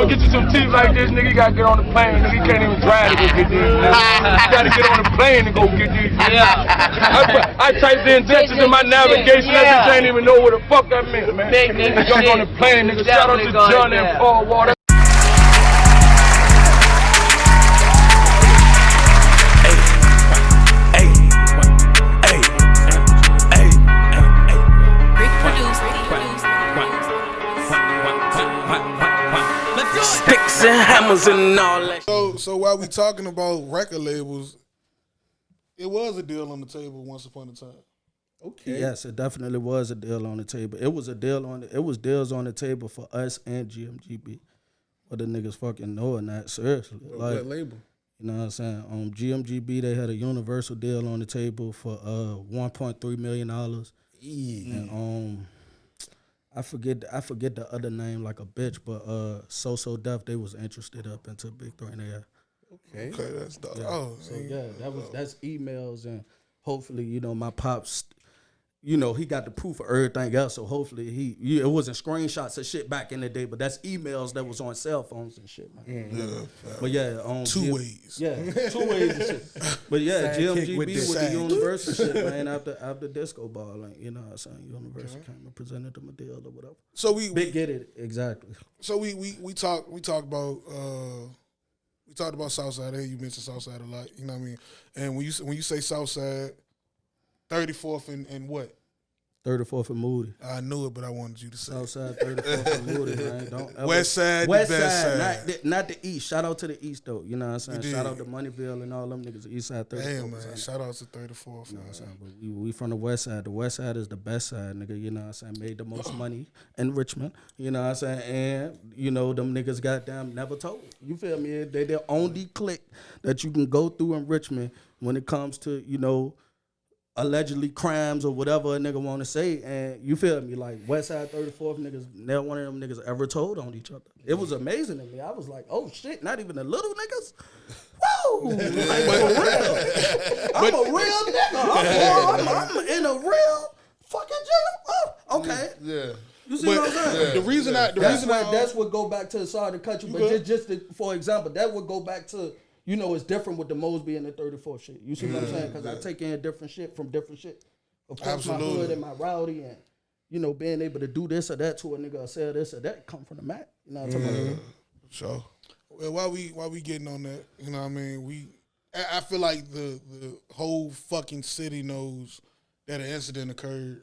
get you some teeth like this, nigga, you gotta get on the plane, nigga. You can't even drive to go get these, nigga. You gotta get on the plane to go get these. I typed the injections in my navigation, I just ain't even know what the fuck that meant, man. Jump on the plane, nigga. Shout out to John and Paul Water. Sticks and hammers and all that. So while we talking about record labels, it was a deal on the table once upon a time. Okay. Yes, it definitely was a deal on the table. It was a deal on it was deals on the table for us and GMGB. Whether niggas fucking know or not, seriously. What label? You know what I'm saying? On GMGB, they had a universal deal on the table for $1.3 million. And I forget the other name like a bitch, but So Def, they was interested up into Big 3 and there. Okay, that's dope. Yeah. Oh, so yeah, that's emails, and hopefully, you know, my pops, you know, he got the proof of everything else. So hopefully it wasn't screenshots of shit back in the day, but that's emails that was on cell phones and shit, man. Yeah. But yeah, two ways. Yeah, 2 ways and shit. But yeah, GMGB with the Universal shit, man. After disco ball, like, you know what I'm saying, Universal came and presented them a deal or whatever. So we get it exactly. So we talked about Southside. Hey, you mentioned Southside a lot. You know what I mean? And when you say Southside, 34th and what? 34th and Moody. I knew it, but I wanted you to say Southside, 34th and Moody, man. Don't ever, West Side, the best side. Not the East. Shout out to the East, though. You know what I'm saying? Shout out to Moneyville and all them niggas. East Side, 34th. Damn, man. Shout out to 34th. You know what I'm saying? But we from the West Side. The West Side is the best side, nigga. You know what I'm saying? Made the most money in Richmond. You know what I'm saying? And, you know, them niggas goddamn never told. You feel me? They the only clique that you can go through in Richmond when it comes to, you know, allegedly crimes or whatever a nigga want to say, and you feel me, like Westside 34th niggas, never one of them niggas ever told on each other. It was amazing to me. I was like, oh shit, not even the little niggas. Whoa, like for real. I'm a real nigga. I'm in a real fucking jail. Oh, okay. Yeah. You see what I'm saying? Yeah. The reason that's what go back to, sorry to cut you, but just for example, that would go back to, you know, it's different with the Mosby and the 34th shit. You see what I'm saying? Because I take in different shit from different shit. Of course, my hood and my rowdy and, you know, being able to do this or that to a nigga or sell this or that come from the Mac. You know what I'm talking about? Sure. Well, while we getting on that, you know what I mean? I feel like the whole fucking city knows that an incident occurred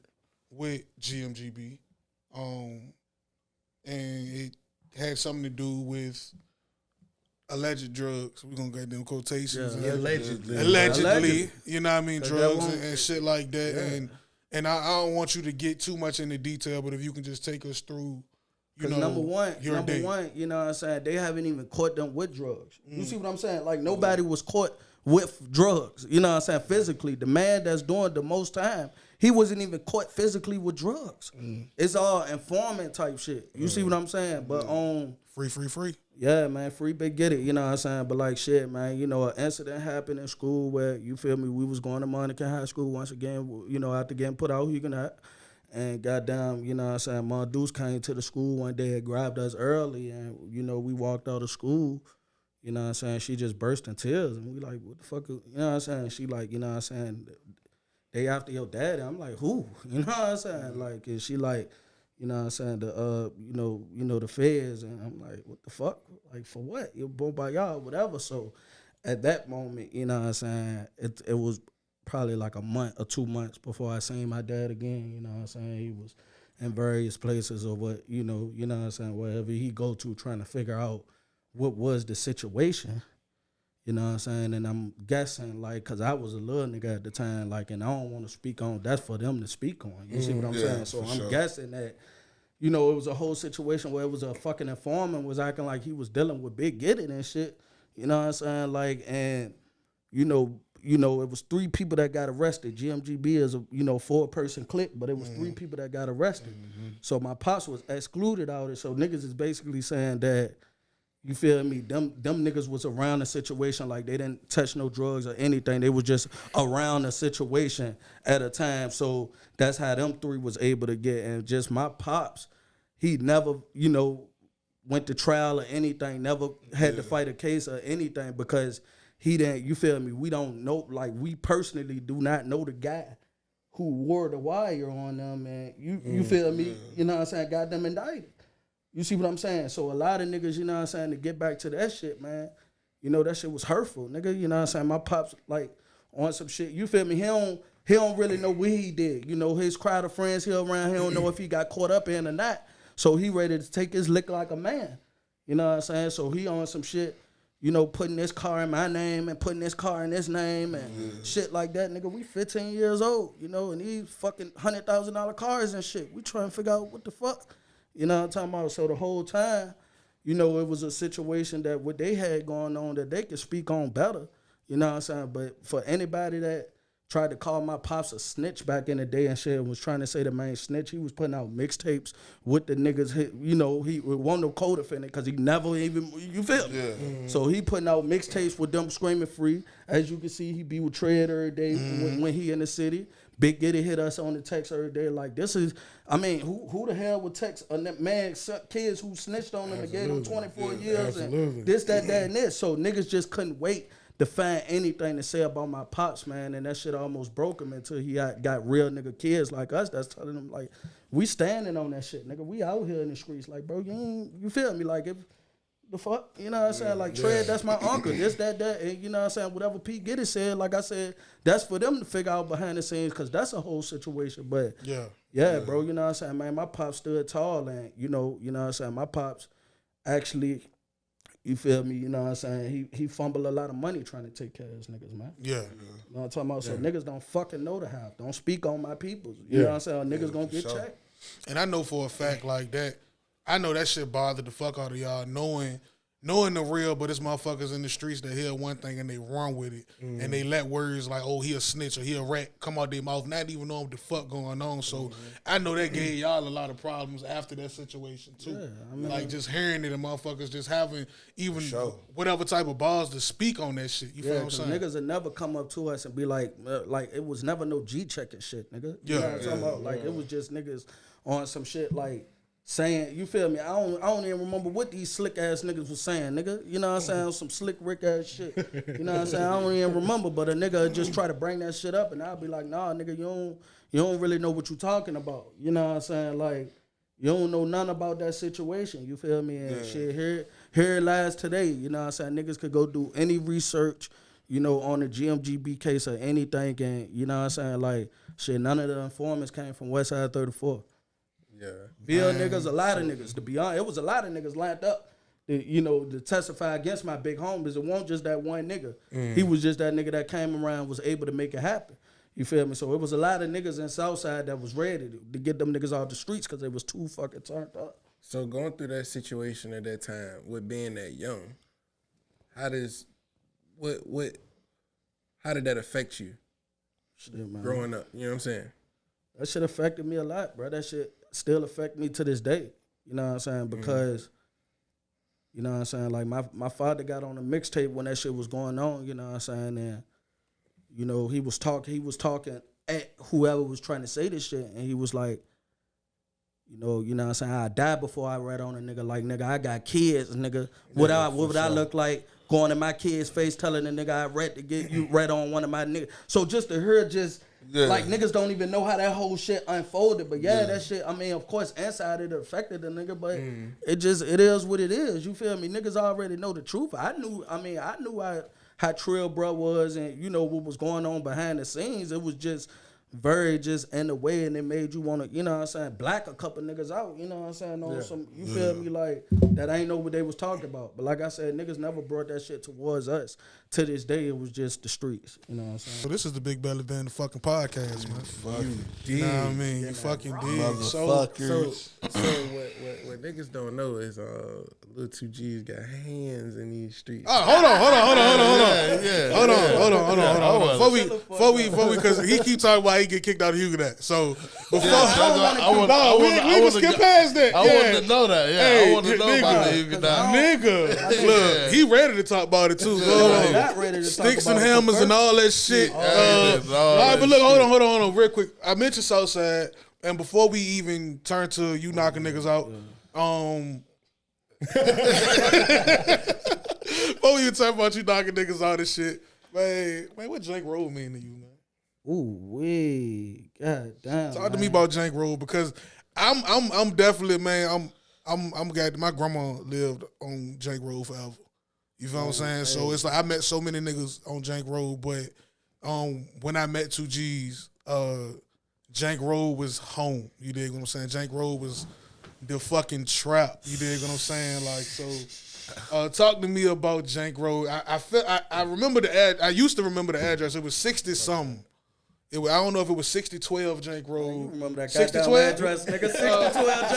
with GMGB. And it had something to do with alleged drugs. We're gonna get them quotations. Yeah, allegedly, you know what I mean, drugs and shit like that. Yeah. And I don't want you to get too much into detail, but if you can just take us through, you know, number one, you know what I'm saying, they haven't even caught them with drugs. You see what I'm saying? Like nobody was caught with drugs. You know what I'm saying? Physically, the man that's doing the most time, he wasn't even caught physically with drugs. It's all informant type shit. You see what I'm saying? But free. Yeah, man, free big get it, you know what I'm saying? But like shit, man, you know, an incident happened in school where, you feel me, we was going to Monacan High School once again, you know, after getting put out Huguenot. And goddamn, you know what I'm saying, my Deuce came to the school one day and grabbed us early, and, you know, we walked out of school, you know what I'm saying, she just burst in tears, and we like, what the fuck, you know what I'm saying? She like, you know what I'm saying, day after your daddy. I'm like, who? You know what I'm saying? Like, is she like, you know what I'm saying, the you know the feds, and I'm like, what the fuck? Like, for what? You're born by y'all, whatever. So at that moment, you know what I'm saying, it was probably like a month or 2 months before I seen my dad again, you know what I'm saying? He was in various places or what, you know what I'm saying, wherever he go to trying to figure out what was the situation. You know what I'm saying? And I'm guessing, like, because I was a little nigga at the time, like, and I don't want to speak on, that's for them to speak on. You see what I'm saying? So I'm guessing that, you know, it was a whole situation where it was a fucking informant was acting like he was dealing with Big Get It and shit. You know what I'm saying? Like, and, you know, it was 3 people that got arrested. GMGB is a, 4-person clique, but it was 3 people that got arrested. So my pops was excluded out of it. So niggas is basically saying that, you feel me? Them niggas was around the situation, like they didn't touch no drugs or anything. They was just around the situation at a time. So that's how them 3 was able to get. And just my pops, he never, went to trial or anything, never had to fight a case or anything because he didn't, you feel me, we don't know, like we personally do not know the guy who wore the wire on them, and you feel me, you know what I'm saying, got them indicted. You see what I'm saying? So a lot of niggas, you know what I'm saying, to get back to that shit, man, you know, that shit was hurtful, nigga, you know what I'm saying? My pops, like, on some shit, you feel me, he don't really know what he did. You know, his crowd of friends he around, he don't know if he got caught up in or not. So he ready to take his lick like a man. You know what I'm saying? So he on some shit, you know, putting this car in my name and putting this car in his name and shit like that. Nigga, we 15 years old, you know, and these fucking $100,000 cars and shit. We trying to figure out what the fuck. You know what I'm talking about? So the whole time, you know, it was a situation that what they had going on that they could speak on better. You know what I'm saying? But for anybody that tried to call my pops a snitch back in the day and shit, was trying to say the main snitch, he was putting out mixtapes with the niggas, you know, he wasn't no co-defendant because he never even, you feel me? Yeah. So he putting out mixtapes with them screaming free. As you can see, he be with Tread every day when he in the city. Big Giddy hit us on the text every day like, this is, I mean, who the hell would text a man, kids who snitched on them and gave them 24 years and this, that, and this. So niggas just couldn't wait to find anything to say about my pops, man, and that shit almost broke him until he got real nigga kids like us that's telling him, like, we standing on that shit, nigga. We out here in the streets, like, bro, you feel me? Like, if the fuck, you know what I'm saying? Like, Tread, that's my uncle, this, that, and you know what I'm saying? Whatever Pete Giddy said, like I said, that's for them to figure out behind the scenes, because that's a whole situation, but yeah, bro, you know what I'm saying, man? My pops stood tall, and you know what I'm saying? My pops actually, you feel me? You know what I'm saying? He fumbled a lot of money trying to take care of his niggas, man. Yeah. You know what I'm talking about? So niggas don't fucking know the half. Don't speak on my peoples. You know what I'm saying? Niggas gonna get checked. And I know for a fact like that, I know that shit bothered the fuck out of y'all knowing the real, but it's motherfuckers in the streets that hear one thing and they run with it. And they let words like, oh, he a snitch or he a rat come out their mouth, not even knowing what the fuck going on. So I know that gave y'all a lot of problems after that situation too. Yeah, I mean, like just hearing it and motherfuckers just having even whatever type of balls to speak on that shit. You feel what I'm saying? Niggas would never come up to us and be like it was never no G-checking shit, nigga. You know what I'm talking about? Like it was just niggas on some shit like saying, you feel me? I don't even remember what these slick ass niggas was saying, nigga. You know what I'm saying? Some slick Rick ass shit. You know what I'm saying? I don't even remember, but a nigga just try to bring that shit up, and I'll be like, nah, nigga, you don't really know what you talking about. You know what I'm saying? Like, you don't know nothing about that situation. You feel me? And shit, here it lies today. You know what I'm saying? Niggas could go do any research, you know, on the GMGB case or anything, and you know what I'm saying? Like, shit, none of the informants came from Westside 34. Yeah, Bill niggas, a lot of niggas. To be honest, it was a lot of niggas lined up, to testify against my big homies. It wasn't just that one nigga. He was just that nigga that came around, was able to make it happen. You feel me? So it was a lot of niggas in Southside that was ready to get them niggas off the streets because they was too fucking turned up. So going through that situation at that time with being that young, how did that affect you? Shit, man. Growing up, you know what I'm saying? That shit affected me a lot, bro. That shit still affect me to this day. You know what I'm saying? Because, you know what I'm saying? Like, my father got on a mixtape when that shit was going on, you know what I'm saying? And, you know, he was talking at whoever was trying to say this shit, and he was like, you know what I'm saying? I died before I read on a nigga. Like, nigga, I got kids, nigga. What would I look like going in my kid's face telling the nigga I read to get you read on one of my niggas? So just to hear like, niggas don't even know how that whole shit unfolded. But that shit, I mean, of course, inside it affected the nigga, but it is what it is. You feel me? Niggas already know the truth. I knew how Trill bro was, and you know what was going on behind the scenes. It was just very just in the way, and it made you want to, you know what I'm saying, black a couple niggas out, you know what I'm saying, on some, you feel me, like, that I ain't know what they was talking about. But like I said, niggas never brought that shit towards us. To this day, it was just the streets, you know what I'm saying. So this is the Big Belly Band fucking podcast, man. You know what I mean? You fucking did. So what niggas don't know is Lil2Gz got hands in these streets. Oh, hold on. Before we, because he keep talking about he get kicked out of Huguenot. So before we can skip past that. I wanted to know that. Yeah, I wanted to know about the Huguenot. Nigga, look, he ready to talk about it too. Sticks and hammers and all that shit. All right, but look, hold on, real quick. I mentioned Southside, and before we even turn to you knocking niggas out, Before we even talk about you knocking niggas out and shit, man, what Jank Roll mean to you, man? Ooh, wee, god damn. Talk to me about Jank Roll because I'm definitely, man. I'm got my grandma lived on Jank Roll forever. You feel what I'm saying? So it's like I met so many niggas on Jank Roll, but when I met 2Gz, Jank Roll was home. You dig what I'm saying? Jank Roll was the fucking trap. You dig what I'm saying? Like so. Talk to me about Jank Roll. I remember the ad. I used to remember the address. It was 60 something. I don't know if it was 6012 Jank Roll. You remember that goddamn address, nigga?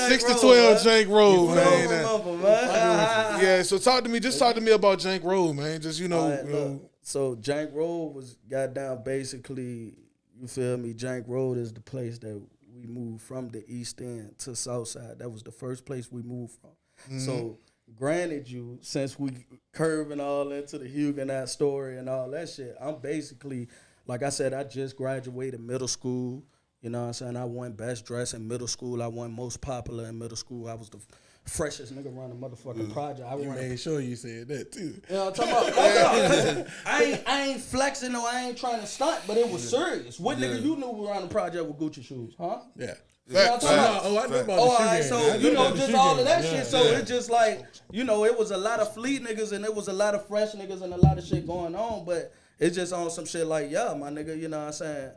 6012 Jank Roll, man. Remember, man. Yeah, so talk to me. Just talk to me about Jank Roll, man. Just you know. Look, so Jank Roll was goddamn basically. You feel me? Jank Road is the place that we moved from the East End to South Side. That was the first place we moved from. Mm-hmm. So granted you, since we curving all into the Huguenot story and all that shit, I'm basically, like I said, I just graduated middle school. You know what I'm saying? I won best dress in middle school. I won most popular in middle school. I was the freshest nigga around the motherfucking project. I made sure you said that too. You know what I'm talking about? I ain't flexing or I ain't trying to stunt, but it was serious. What nigga you knew around the project with Gucci shoes, huh? Yeah. You know what I'm talking about? I know about the shoe all right, game. so you know, just all of that shit. So it's just like, you know, it was a lot of fleet niggas and it was a lot of fresh niggas and a lot of shit going on, but it's just on some shit like, yeah, my nigga, you know what I'm saying?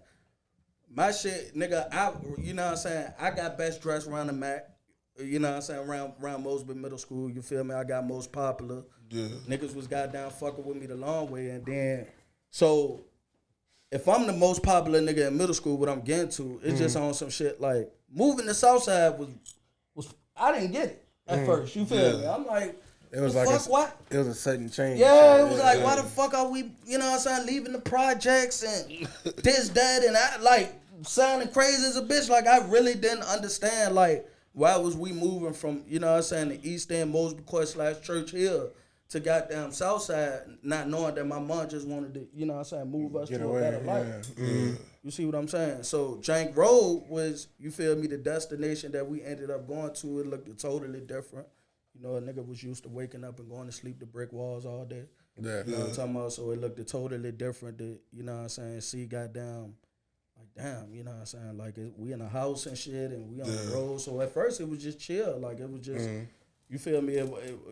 My shit, nigga, you know what I'm saying? I got best dressed around the Mac. You know what I'm saying? Around Mosby Middle School, you feel me? I got most popular. Yeah. Niggas was goddamn fucking with me the long way. And then, so, if I'm the most popular nigga in middle school, what I'm getting to, it's just on some shit like, moving to Southside was I didn't get it at first. You feel me? I'm like, it was like what? It was a sudden change. Yeah, it was like, why the fuck are we, you know what I'm saying, leaving the projects and this, that, and I, like, sounding crazy as a bitch. Like, I really didn't understand, like, why was we moving from, you know what I'm saying, the East End, Mosby Court / Church Hill to goddamn Southside, not knowing that my mom just wanted to, you know what I'm saying, move us to a better life. Yeah. Mm-hmm. You see what I'm saying? So Jank Road was, you feel me, the destination that we ended up going to. It looked totally different. You know, a nigga was used to waking up and going to sleep to brick walls all day. Yeah. You know what I'm talking about? So it looked totally different to, you know what I'm saying, see goddamn, like, damn, you know what I'm saying? Like, we in a house and shit, and we on the road. So at first, it was just chill. Like, it was just, you feel me?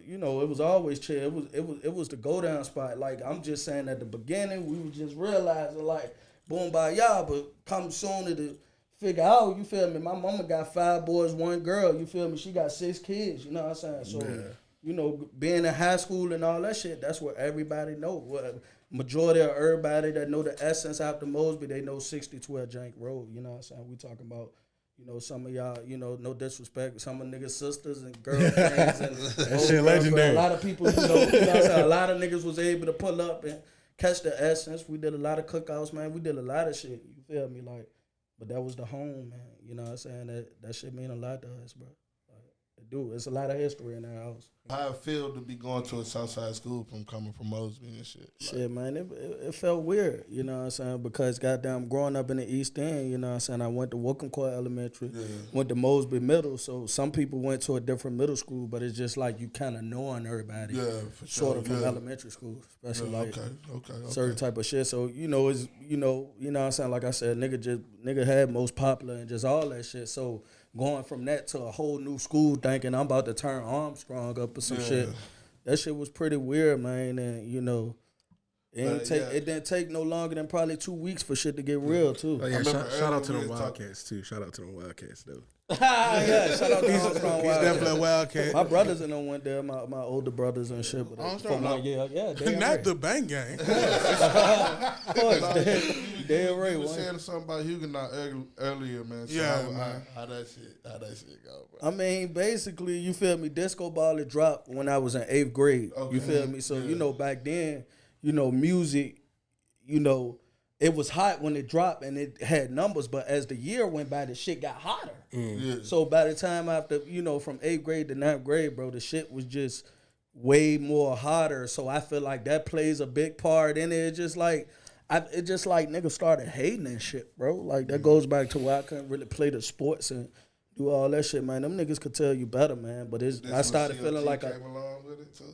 You know, it was always chill. It was the go-down spot. Like, I'm just saying at the beginning, we were just realizing, like, boom, by y'all, but come sooner to figure out, you feel me? My mama got 5 boys, 1 girl, you feel me? She got 6 kids, you know what I'm saying? So, you know, being in high school and all that shit, that's what everybody know. What majority of everybody that know the essence after Mosby, they know 6012 Jank Road. You know what I'm saying? We talking about, you know, some of y'all, you know, no disrespect, some of niggas' sisters and girlfriends and that shit legendary. A lot of people, you know what I'm saying? A lot of niggas was able to pull up and catch the essence. We did a lot of cookouts, man. We did a lot of shit. You feel me? Like, but that was the home, man. You know what I'm saying? That shit mean a lot to us, bro. Dude, it's a lot of history in that house. How it feel to be going to a Southside school from coming from Mosby and shit? Shit, man, it felt weird, you know what I'm saying? Because goddamn, growing up in the East End, you know what I'm saying? I went to Wookham Court Elementary, went to Mosby Middle, so some people went to a different middle school, but it's just like you kind of knowing everybody, for sort of from elementary school, especially like certain type of shit. So you know, it's you know what I'm saying? Like I said, nigga had most popular and just all that shit. So going from that to a whole new school thinking I'm about to turn Armstrong up or some shit, that shit was pretty weird, man. And you know, it didn't take no longer than probably 2 weeks for shit to get real too. Oh, yeah, shout out to the Wildcats too. Shout out to the Wildcats though. Yeah, shout out to Armstrong. He's definitely a Wildcat. My brothers and them went there. My older brothers and shit. But Armstrong, yeah, not the bang gang. Of course, Dale Ray. You were saying something about Huguenot earlier, man. So man. How that shit go, bro? I mean, basically, you feel me? Disco Ball had dropped when I was in 8th grade. Okay. You feel me? So you know, back then, you know, music, you know, it was hot when it dropped and it had numbers, but as the year went by, the shit got hotter. So by the time after, you know, from 8th grade to 9th grade, bro, the shit was just way more hotter. So I feel like that plays a big part in it. It's just like, niggas started hating and shit, bro. Like that goes back to why I couldn't really play the sports and do all that shit, man. Them niggas could tell you better, man. But I started feeling like came along with it too?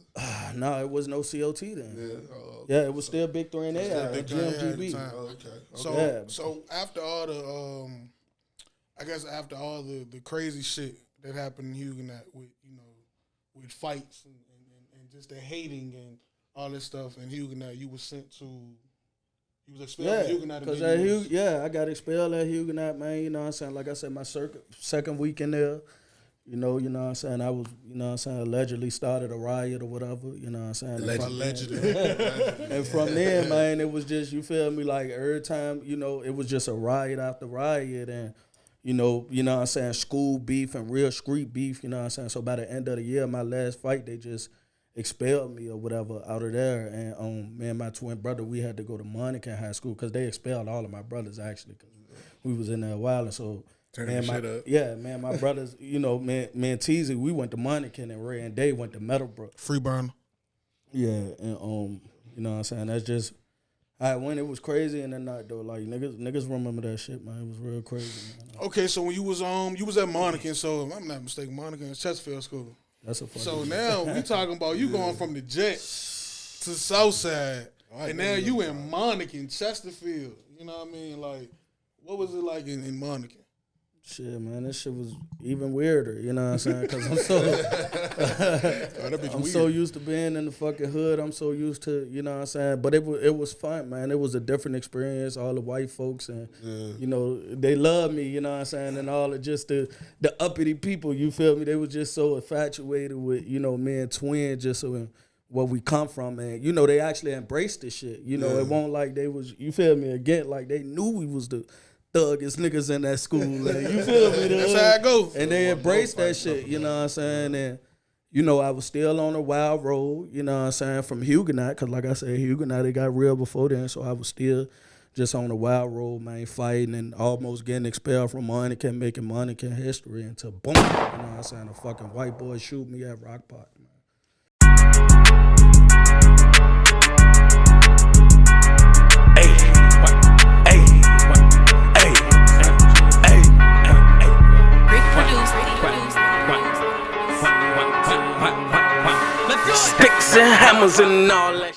no, it was no COT then. Yeah. Yeah, it was still Big 3 and AI, GMGB. Okay. So after all the I guess after all the crazy shit that happened in Huguenot with with fights and just the hating and all this stuff in Huguenot, you was sent to. You was expelled from Huguenot. Because I got expelled at Huguenot, man. You know what I'm saying? Like I said, my second week in there, you know what I'm saying? I was, allegedly started a riot or whatever, you know what I'm saying? Allegedly. And from there, man, it was just, you feel me, like every time, it was just a riot after riot and, you know what I'm saying, school beef and real street beef, you know what I'm saying? So by the end of the year, my last fight, they just expelled me or whatever out of there. And me and my twin brother, we had to go to Monacan High School because they expelled all of my brothers, actually, because we was in there a while. And so, my brothers, me and Teezy, we went to Monacan, and Ray and Day went to Meadowbrook. Free burn. Yeah, and you know what I'm saying? That's just, when it was crazy in the night, though, like, niggas remember that shit, man. It was real crazy, man. Okay, so when you was at Monacan, so if I'm not mistaken, Monacan is Chesterfield School. That's a fucking So now we talking about you going from the Jet to Southside, and now you in Monacan, Chesterfield. You know what I mean? Like, what was it like in Monacan? Shit, man, this shit was even weirder. You know what I'm saying? Because I'm so used to being in the fucking hood. I'm so used to, you know what I'm saying? But it was fun, man. It was a different experience. All the white folks and they love me. You know what I'm saying? And all of just the uppity people. You feel me? They was just so infatuated with me and Twin, just so where we come from, and they actually embraced this shit. It won't like they was. You feel me? Again, like they knew we was the thuggest niggas in that school. Like, you feel me? That's how it go. And they embraced that shit, you know what I'm saying? And, I was still on a wild road, you know what I'm saying, from Huguenot, because like I said, Huguenot, it got real before then, so I was still just on the wild road, man, fighting and almost getting expelled from Monacan, making Monacan history, until boom, you know what I'm saying, a fucking white boy shoot me at Rockport, man. Sticks and hammers and all that.